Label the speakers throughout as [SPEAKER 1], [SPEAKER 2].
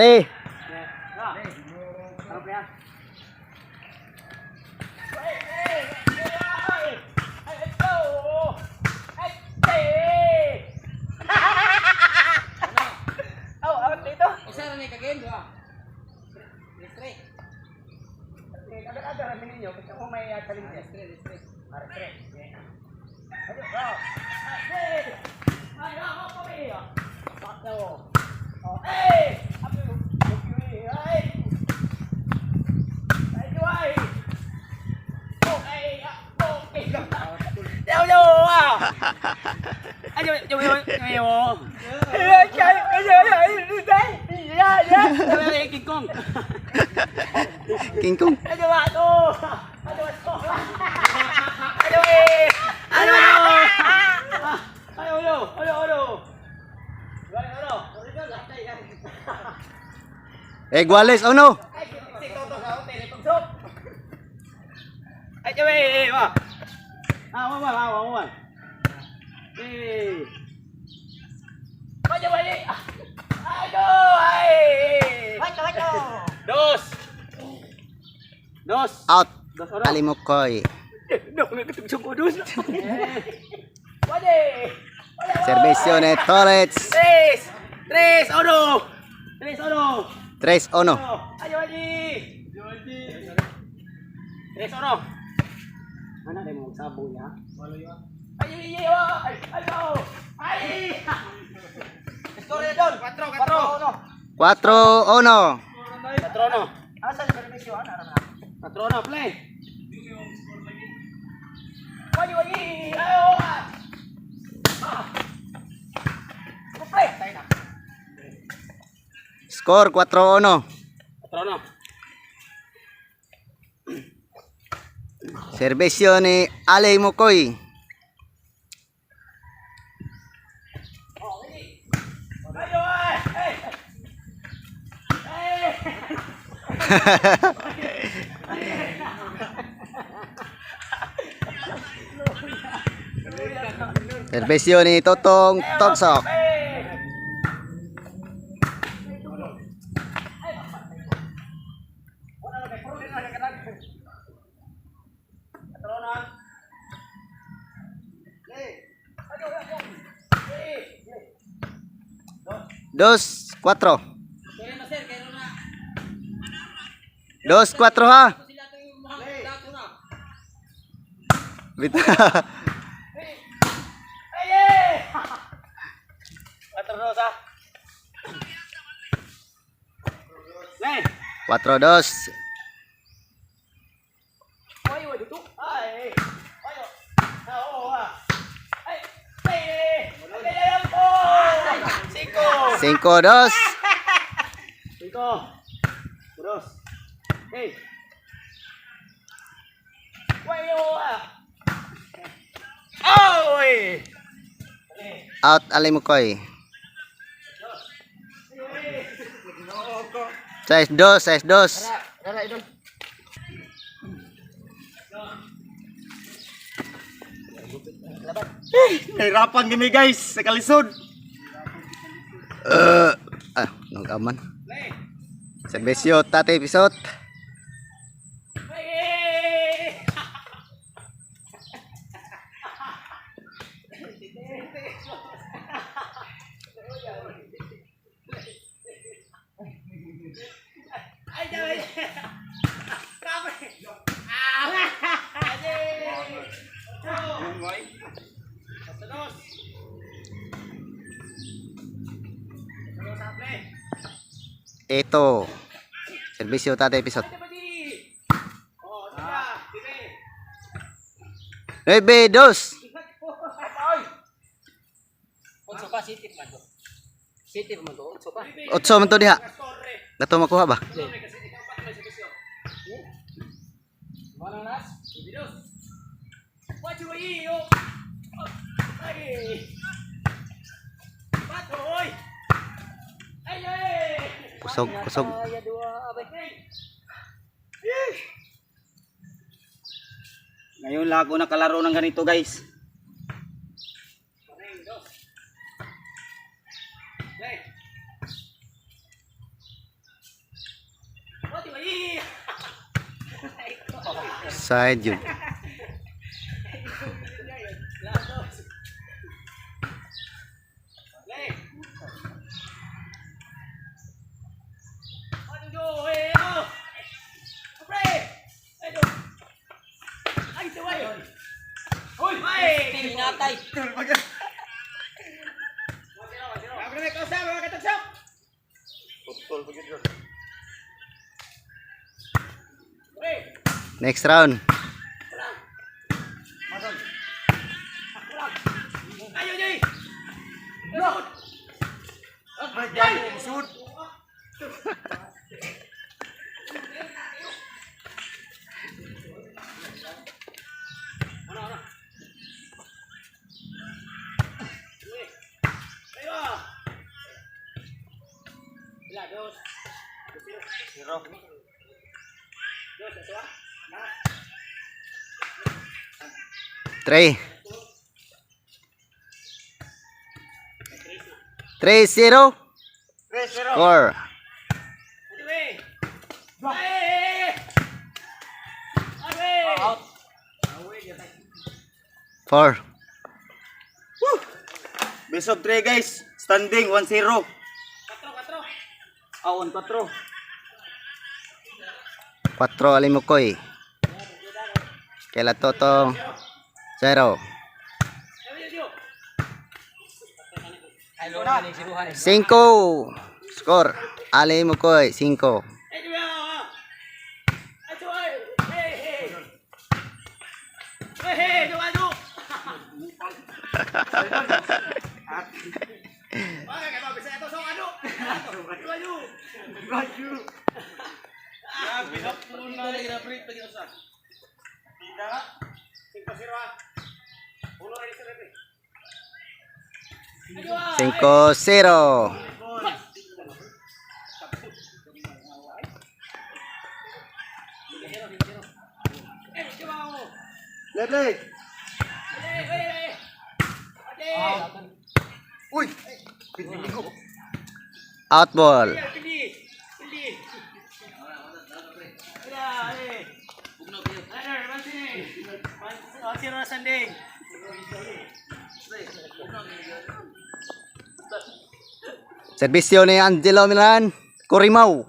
[SPEAKER 1] Play. King Kong. Wallace, oh no. Out. Alimokoy. Servicio de Torres. 3-1.
[SPEAKER 2] Ano na mo sabo niya?
[SPEAKER 1] 4-1.
[SPEAKER 2] Patrono. Asa sa servisyo ana na? Patrono play. Wagi. Ayo. Play.
[SPEAKER 1] Score 4-1.
[SPEAKER 2] Patrono.
[SPEAKER 1] Servicio ni Alimokoy. Servicio ni Totong Togsok. Dos, 4. 2-4 ha. Bita.
[SPEAKER 2] Patrono sa.
[SPEAKER 1] 4-2.
[SPEAKER 2] Ayo dito. Ay. Ayo. Ay.
[SPEAKER 1] 5-2.
[SPEAKER 2] 5. Terus. Hey. Oi.
[SPEAKER 1] Out Alimokoy. 6-2.
[SPEAKER 2] Dara idol. Nahirapan gini guys sa kalisod.
[SPEAKER 1] Nung aman. Servicio Tate Pisot. Ito. Servicio Tate Pisot. 9-2.
[SPEAKER 2] City man to.
[SPEAKER 1] 8 man to diha. Dato makuha ba? Kusog.
[SPEAKER 2] Ngayon lang ako nakalaro ng ganito guys.
[SPEAKER 1] Offside yun.
[SPEAKER 2] Hinatay.
[SPEAKER 1] Next round. Three. 3-0. Score. Four.
[SPEAKER 3] Best of 3 guys. Standing 1-0. Ah, 1-4.
[SPEAKER 1] 4 Alimukoy. Kaila Totong 0. 5. Score. Alimukoy 5. Cinco 0.
[SPEAKER 3] Lele. Uy.
[SPEAKER 1] Out ball. Serbisyo ni Angelo Milan. Corimao.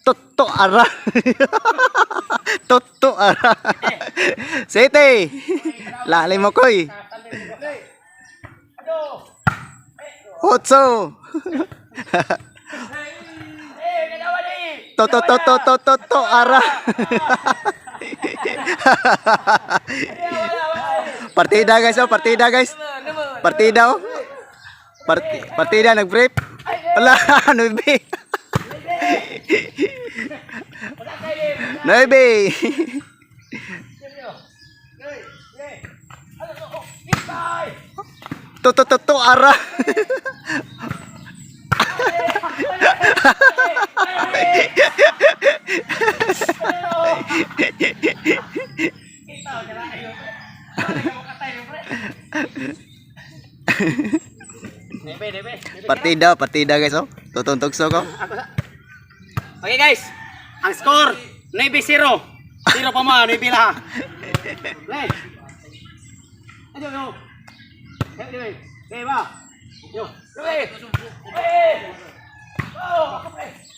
[SPEAKER 1] Toto ara. Toto ara. City. Lalim mo koy. Otso. Toto ara. Partida guys, oh, partida guys. Partida oh. Partida nag-brief. Wala, 9. 9. Toto ara. Partida guys oh. Tutuntugso ko.
[SPEAKER 3] Okay guys. Ang score 9-0. 0 pa mo, 9 lah. Play. Ayo yo. Hey ba. Yo. Hey. Hey. Oh, okay.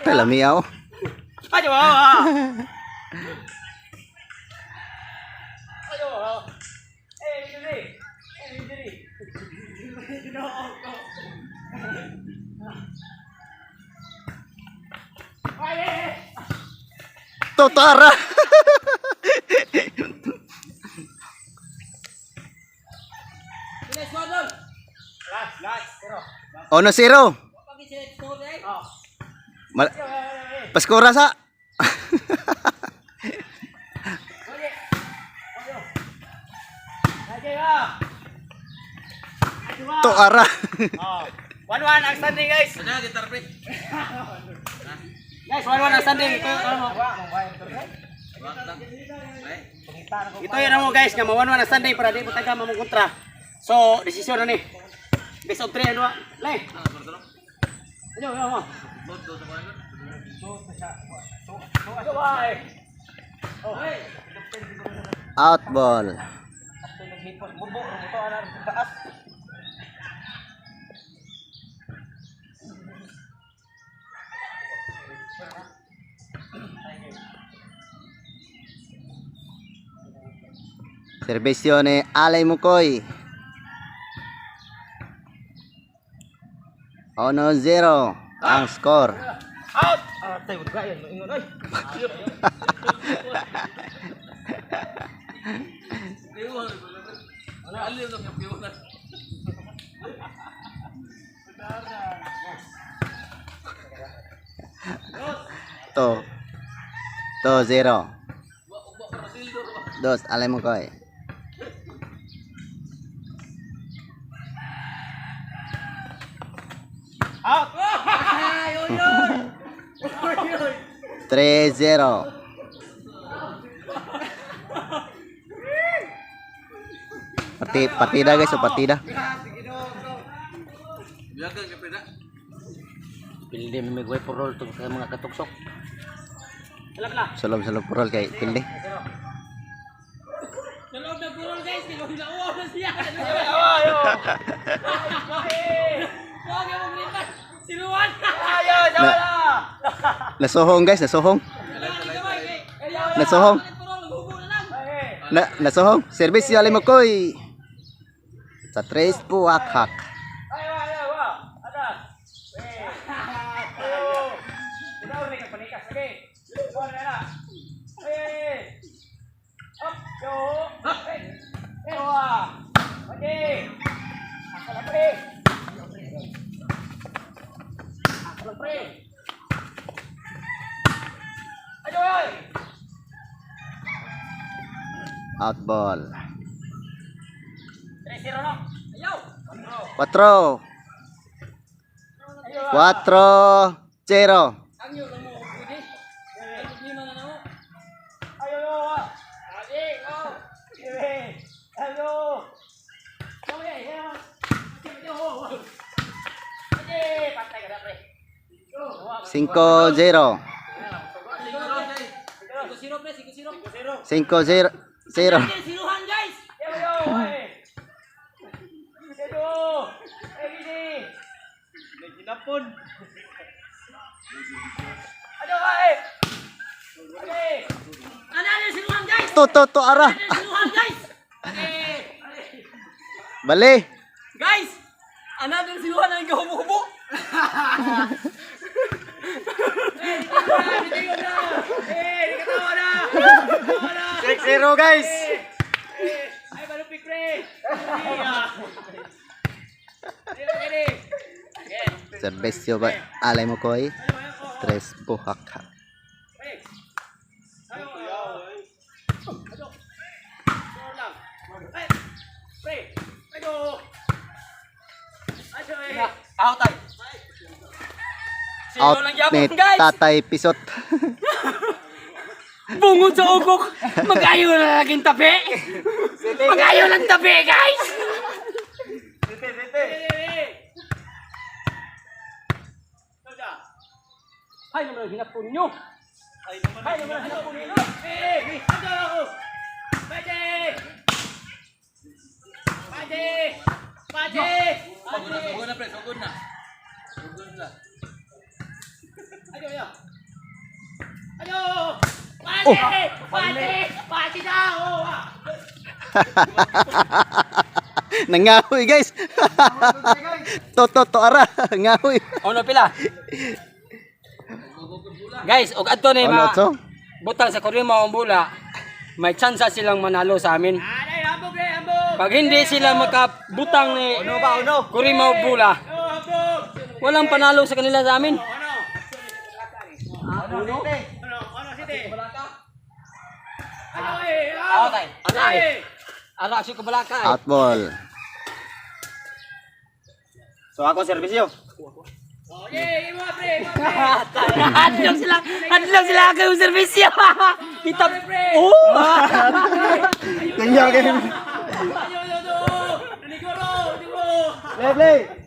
[SPEAKER 1] Tala miao.
[SPEAKER 3] Ayo. Ayo.
[SPEAKER 1] Toto ara. Ono 0. Paskora sa. To ara.
[SPEAKER 3] Oh. 1-1 ang standing guys. Guys, 1-1 ang standing. Ito, ano mo? Ito yun mo guys, nga ma-1-1 ang standing para di mo taga mamukontra. So, desisyon na ni. Best of 3 ano? Lay. Ano mo?
[SPEAKER 1] Out ball. Serbisyo ni Alay Mukoy. 1-0 ang score.
[SPEAKER 3] Out! Tayo mo gayon, ingon oy.
[SPEAKER 1] To 0. Dos, Alay Mukoy.
[SPEAKER 3] Out!
[SPEAKER 1] 3-0. Partida guys, so partida.
[SPEAKER 2] Pilih may gawin por roll to kay mga katuksok.
[SPEAKER 3] Salam
[SPEAKER 1] Salom purol kay pildi.
[SPEAKER 3] Salom na purol guys, kay hilaw na siya. Ayo. Wag mo glipat. Sinuwan. Ayo, wala.
[SPEAKER 1] Nasuhong guys, nasuhong. Nasuhong. Nasuhong. Serbisyo Alay Mukoy. Sa 3 po hak-hak. Out ball. 4. 4-0. Cinco zero. 5-0.
[SPEAKER 3] Sinuhan guys. Ginapon. Ayo ay. Okay. Ano sinuhan guys?
[SPEAKER 1] To ara.
[SPEAKER 3] Sinuhan guys.
[SPEAKER 1] Bali.
[SPEAKER 3] Guys, another sinuhan ang gahubo-hubo. Di katawa na.
[SPEAKER 1] 6-0 guys.
[SPEAKER 3] Ay, malupik pre.
[SPEAKER 1] Serbisyo ba Alay Mukoy. 3 po hak-hak. Out ni Tatay Pisot.
[SPEAKER 3] Bungod sa ugok, mag-ayo na laging tabi. Mag-ayo ng tabi, guys. Hay naman ang hinapon nyo. Hay naman ang hinapon nyo. Sugod na pre, sugod na. Ayo. Pati daw.
[SPEAKER 1] Nangahoy guys. To ara, ngahoy.
[SPEAKER 3] Ono pila? Guys, og adto ni
[SPEAKER 1] Ano to?
[SPEAKER 3] butang sa Kurimaw ang bula, may tsansa silang manalo sa amin. Pag hindi sila makabutang ni Kurimaw bula, walang panalo sa kanila sa amin. Ara si kabalaka.
[SPEAKER 1] Out ball.
[SPEAKER 2] So ako serbisyo.
[SPEAKER 3] Hadlok sila kayo serbisyo. Kita. Oh.
[SPEAKER 1] Tingnan kayo. Play, play.